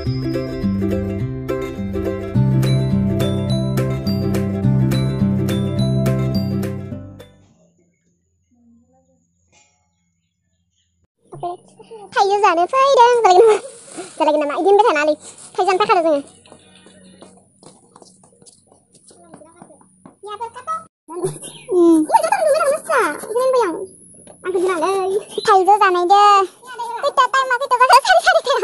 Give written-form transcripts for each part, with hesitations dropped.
Thầy giờ này phải đang giờ lagi nama izin betul nali thầy jangan pakai dong ya berkata ya datang dulu masa jangan bayang aku bilang deh thầy giờ này deh kita tay mah kita kalau sari teh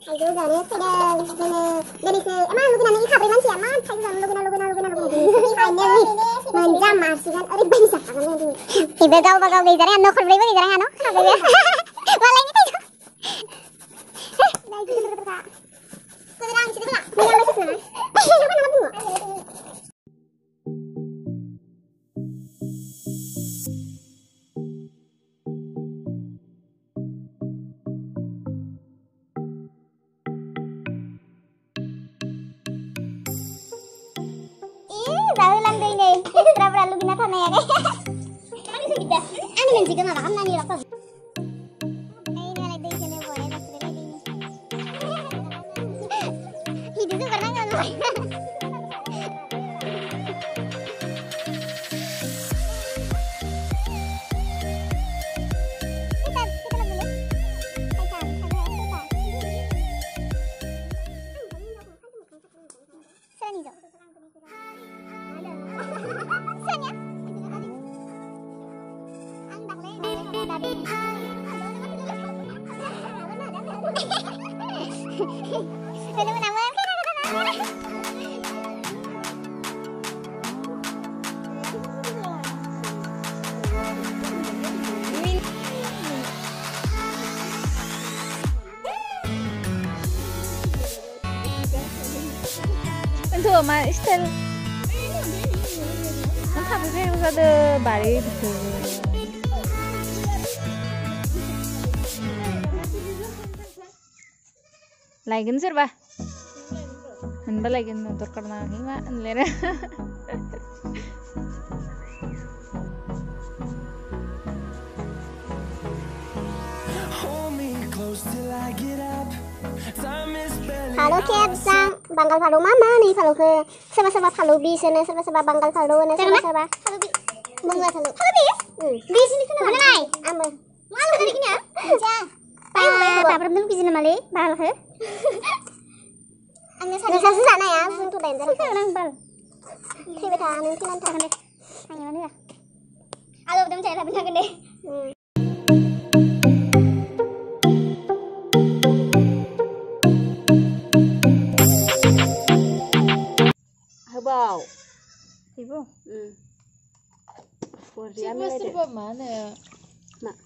thầy giờ này sudah dari se emang lu kena ikap riman sih emang thầy giờ lu kena thầy menjam masih kan orang bisa kan ini tiba kau bakal bicara ano kalau beri bicara ano apa ya malah ini tuh lagi berkata kurang situ lah bilang masuk sana apa nama bunga baru lantai nih berapa lu gina sana ya kan kan bisa kita ani kan juga makan nani apa ini lantai sini boleh masuk ini hidup tuh pernah nggak lu Itu mah style. Tapi saya ada bari itu. Lagi serba. Anda lagi nonton karena gimana lera. Halo Kiat sang banggal palu mama nih palu ke serba-serba palu bis nih serba-serba banggal palu nih serba-serba palu bis bunga palu bis sini sana mana nih ambil malu tadi gini ya ja pak belum bis nih mali bal ke ane susah na ya buntu dan jadi orang bal tiba tiba ane tilan tak ane ane mana ya alo udah mencari benar gede Bau, ibu. Serba mana ya? Mak,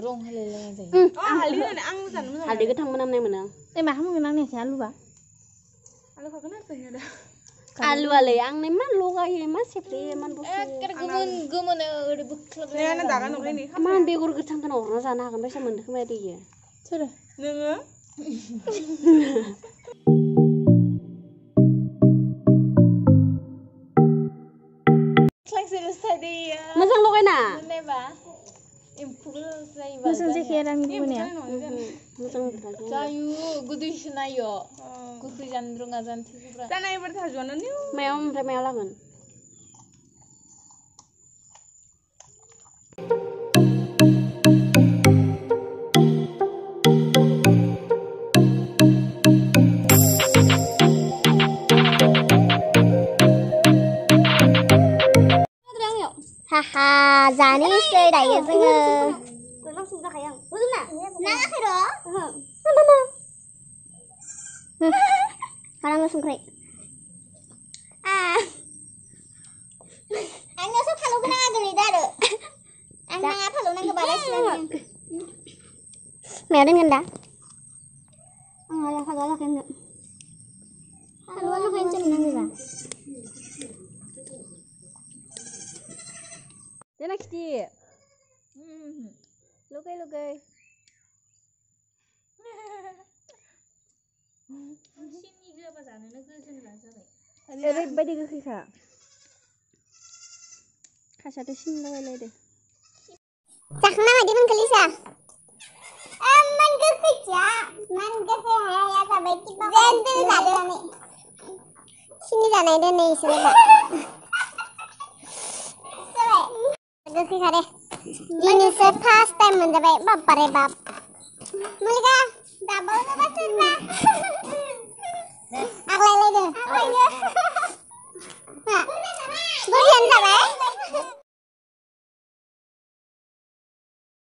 rong halilnya aja. Halilnya ang san. Halil kita menang nih menang. Mah kamu menang nih si alu ba? Alu kau kenapa ya dah? Alu ale ang nih man lu kayak mas siapa man bos. Gumun udah buklab. Nih anak dagan orang ini. Man begur kecang kan orang sana kan bisa mendek mati ya. Sudah. Nenga. Masang lo kena? Masang sih kira minggu ni ya. Masang berapa? Cayu, gudu isnayo. Gudu jandrung azan tiba. Tanah ibu terjualan ni. Meom remel lagan. Haha, Zani chơi đẩy cái gì ngờ. Nó sung ra cái không? Ủa nè, nãy cái đó. Mama. Kalau nggak sungkri. Anh sắp kalau kena ada lidah deh. Anh nggak kalau nang kebalas lagi. Mèo đến gần đã. Là kalau là cái nữa. Kalau là cái chân nang gì Dena kiti. Lukai. Sini juga pas anu nak sini rasa ni. Ada badi ke kita. Kasih ada sini lagi deh. Cak nama dia pun kelisa. Man ke pizza मान कैसे है या सब एक की जेंटल जादे nih sini जानाय दे नै इसोर बा गोखै खारे दिनैसो फार्स्ट टाइम मोनजाबाय बाप रे बाप मुलिका दाबाव ना सोरबा